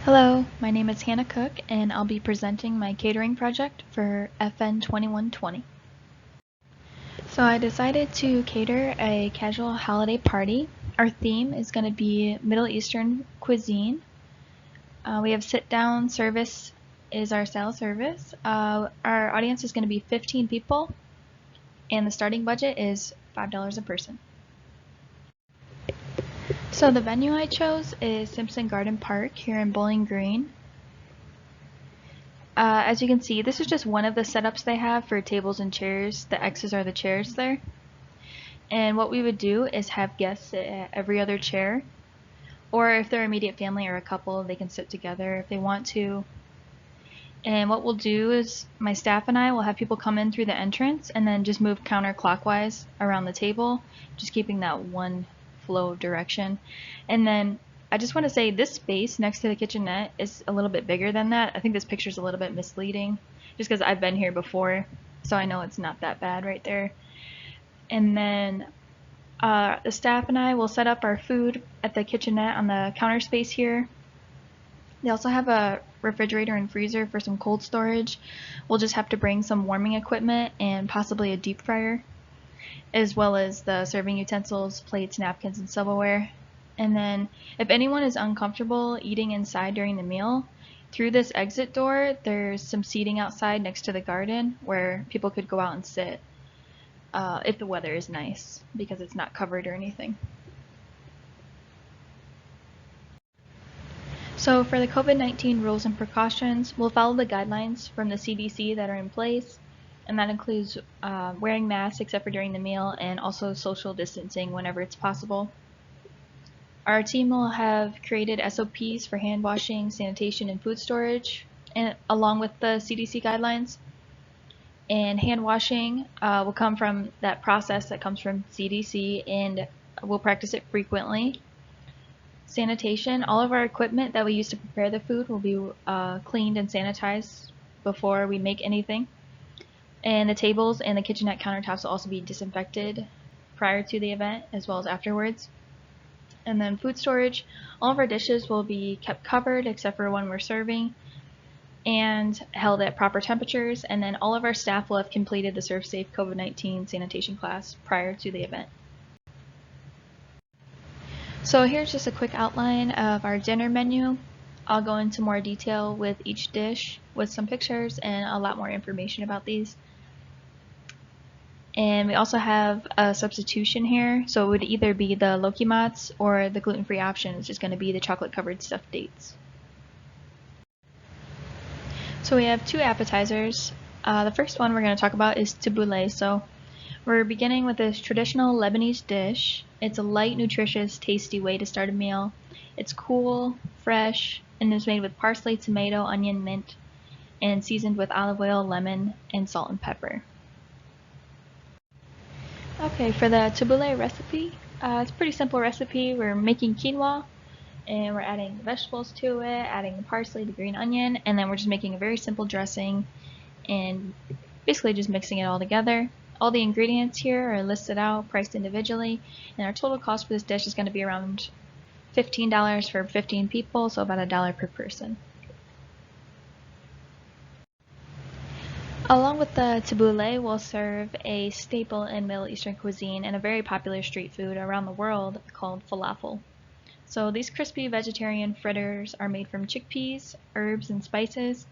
Hello, my name is Hannah Koch and I'll be presenting my catering project for FN 2120. So I decided to cater a casual holiday party. Our theme is going to be Middle Eastern cuisine. We have sit-down service is our style service. Our audience is going to be 15 people and the starting budget is $5 a person. So the venue I chose is Simpson Garden Park here in Bowling Green. As you can see, this is just one of the setups they have for tables and chairs. The X's are the chairs there. And what we would do is have guests sit at every other chair. Or if they're immediate family or a couple, they can sit together if they want to. And what we'll do is my staff and I will have people come in through the entrance and then just move counterclockwise around the table, just keeping that one flow of direction. And then I just want to say this space next to the kitchenette is a little bit bigger than that. I think this picture is a little bit misleading just because I've been here before, so I know it's not that bad right there. And then the staff and I will set up our food at the kitchenette on the counter space here. They also have a refrigerator and freezer for some cold storage. We'll just have to bring some warming equipment and possibly a deep fryer, as well as the serving utensils, plates, napkins, and silverware. And then if anyone is uncomfortable eating inside during the meal, through this exit door, there's some seating outside next to the garden where people could go out and sit if the weather is nice, because it's not covered or anything. So for the COVID-19 rules and precautions, we'll follow the guidelines from the CDC that are in place, and that includes wearing masks except for during the meal and also social distancing whenever it's possible. Our team will have created SOPs for hand washing, sanitation, and food storage, and along with the CDC guidelines. And hand washing will come from that process that comes from CDC, and we'll practice it frequently. Sanitation, all of our equipment that we use to prepare the food will be cleaned and sanitized before we make anything. And the tables and the kitchenette countertops will also be disinfected prior to the event as well as afterwards. And then food storage, all of our dishes will be kept covered except for when we're serving and held at proper temperatures. And then all of our staff will have completed the ServSafe COVID-19 sanitation class prior to the event. So here's just a quick outline of our dinner menu. I'll go into more detail with each dish with some pictures and a lot more information about these. And we also have a substitution here, so it would either be the Loki Mats or the gluten-free option, which is going to be the chocolate-covered stuffed dates. So we have two appetizers. The first one we're going to talk about is tabbouleh. So we're beginning with this traditional Lebanese dish. It's a light, nutritious, tasty way to start a meal. It's cool, fresh, and is made with parsley, tomato, onion, mint, and seasoned with olive oil, lemon, and salt and pepper. Okay, for the tabbouleh recipe, it's a pretty simple recipe. We're making quinoa, and we're adding vegetables to it, adding the parsley, the green onion, and then we're just making a very simple dressing and basically just mixing it all together. All the ingredients here are listed out, priced individually, and our total cost for this dish is going to be around $15 for 15 people, so about $1 per person. Along with the tabbouleh, we'll serve a staple in Middle Eastern cuisine and a very popular street food around the world called falafel. So these crispy vegetarian fritters are made from chickpeas, herbs, and spices,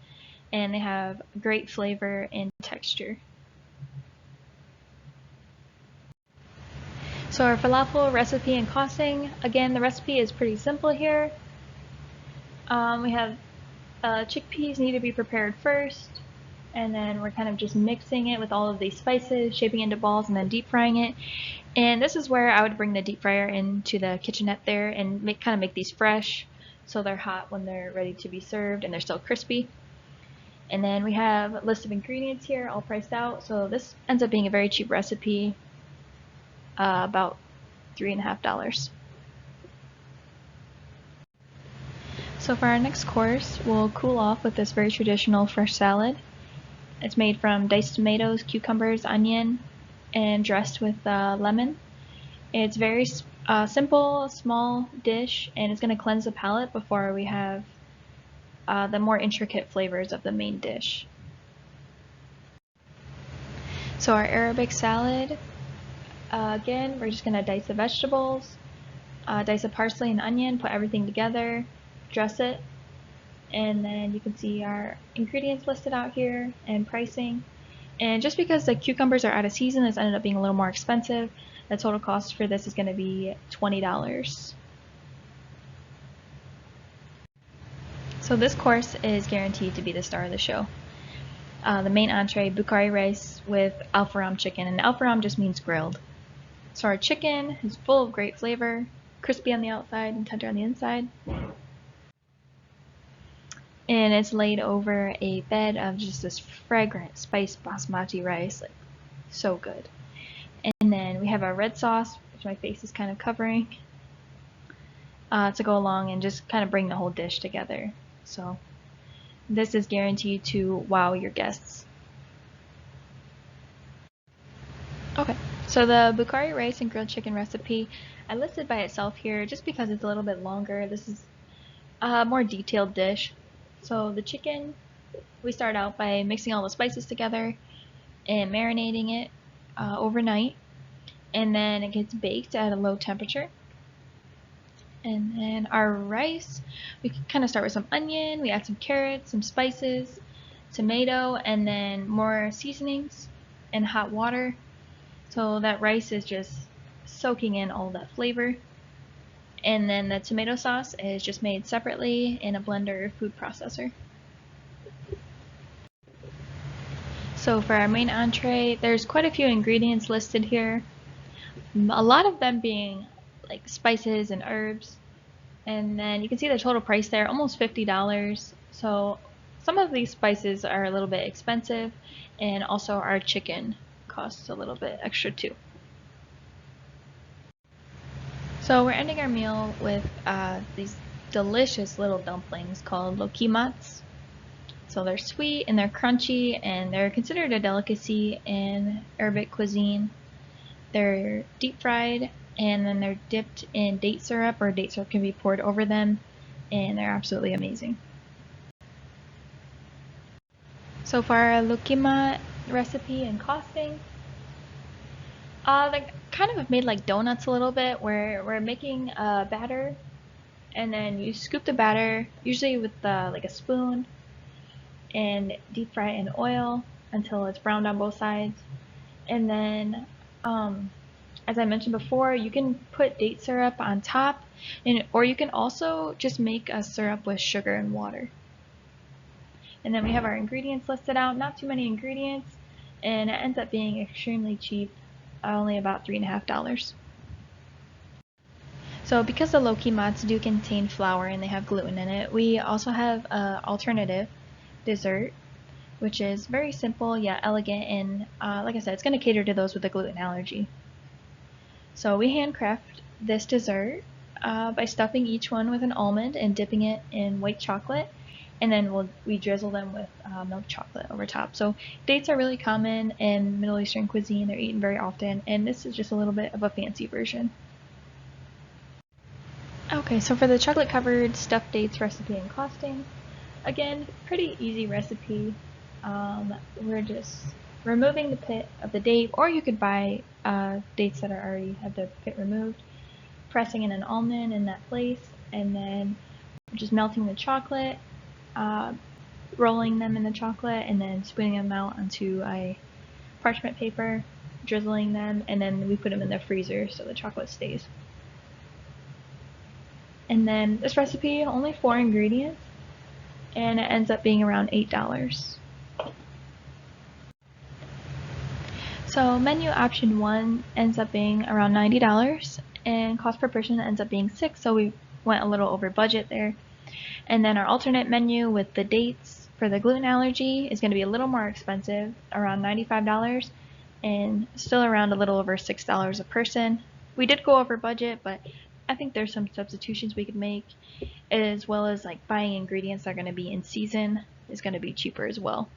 and they have great flavor and texture. So our falafel recipe and costing, again, the recipe is pretty simple here. We have chickpeas need to be prepared first, and then we're kind of just mixing it with all of these spices, shaping it into balls, and then deep frying it. And this is where I would bring the deep fryer into the kitchenette there and kind of make these fresh so they're hot when they're ready to be served and they're still crispy. And then we have a list of ingredients here all priced out, so this ends up being a very cheap recipe, about $3.50. So for our next course, we'll cool off with this very traditional fresh salad. It's made from diced tomatoes, cucumbers, onion, and dressed with lemon. It's very simple, small dish, and it's going to cleanse the palate before we have the more intricate flavors of the main dish. So our Arabic salad, again, we're just going to dice the vegetables, dice the parsley and onion, put everything together, dress it, and then you can see our ingredients listed out here and pricing. And just because the cucumbers are out of season, this ended up being a little more expensive. The total cost for this is going to be $20. So this course is guaranteed to be the star of the show. The main entree, Bukhari rice with alfaram chicken, and alfaram just means grilled. So our chicken is full of great flavor, crispy on the outside and tender on the inside. And it's laid over a bed of just this fragrant spiced basmati rice, like so good. And then we have our red sauce, which my face is kind of covering, to go along and just kind of bring the whole dish together. So this is guaranteed to wow your guests. Okay, so the Bukhari rice and grilled chicken recipe I listed by itself here just because it's a little bit longer. This is a more detailed dish. So the chicken, we start out by mixing all the spices together and marinating it overnight, and then it gets baked at a low temperature. And then our rice, we kind of start with some onion, we add some carrots, some spices, tomato, and then more seasonings and hot water. So that rice is just soaking in all that flavor. And then the tomato sauce is just made separately in a blender or food processor. So for our main entree, there's quite a few ingredients listed here. A lot of them being like spices and herbs. And then you can see the total price there, almost $50. So some of these spices are a little bit expensive, and also our chicken costs a little bit extra too. So we're ending our meal with these delicious little dumplings called lokimats. So they're sweet and they're crunchy, and they're considered a delicacy in Arabic cuisine. They're deep fried, and then they're dipped in date syrup, or date syrup can be poured over them, and they're absolutely amazing. So for our lokima recipe and costing, they kind of made like donuts a little bit, where we're making a batter, and then you scoop the batter, usually with like a spoon, and deep fry it in oil until it's browned on both sides. And then, as I mentioned before, you can put date syrup on top, or you can also just make a syrup with sugar and water. And then we have our ingredients listed out, not too many ingredients, and it ends up being extremely cheap, only about $3.50. So because the lokimats do contain flour and they have gluten in it, we also have an alternative dessert, which is very simple yet elegant, and like I said, it's going to cater to those with a gluten allergy. So we handcraft this dessert by stuffing each one with an almond and dipping it in white chocolate, and then we drizzle them with milk chocolate over top. So dates are really common in Middle Eastern cuisine. They're eaten very often, and this is just a little bit of a fancy version. Okay, so for the chocolate covered stuffed dates recipe and costing, again, pretty easy recipe. We're just removing the pit of the date, or you could buy dates that already have the pit removed, pressing in an almond in that place, and then just melting the chocolate, rolling them in the chocolate, and then spooning them out onto a parchment paper, drizzling them, and then we put them in the freezer so the chocolate stays. And then this recipe, only 4 ingredients, and it ends up being around $8. So menu option 1 ends up being around $90, and cost per person ends up being $6, so we went a little over budget there. And then our alternate menu with the dates for the gluten allergy is going to be a little more expensive, around $95, and still around a little over $6 a person. We did go over budget, but I think there's some substitutions we could make, as well as like buying ingredients that are going to be in season is going to be cheaper as well.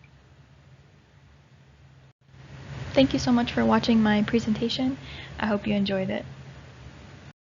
Thank you so much for watching my presentation. I hope you enjoyed it.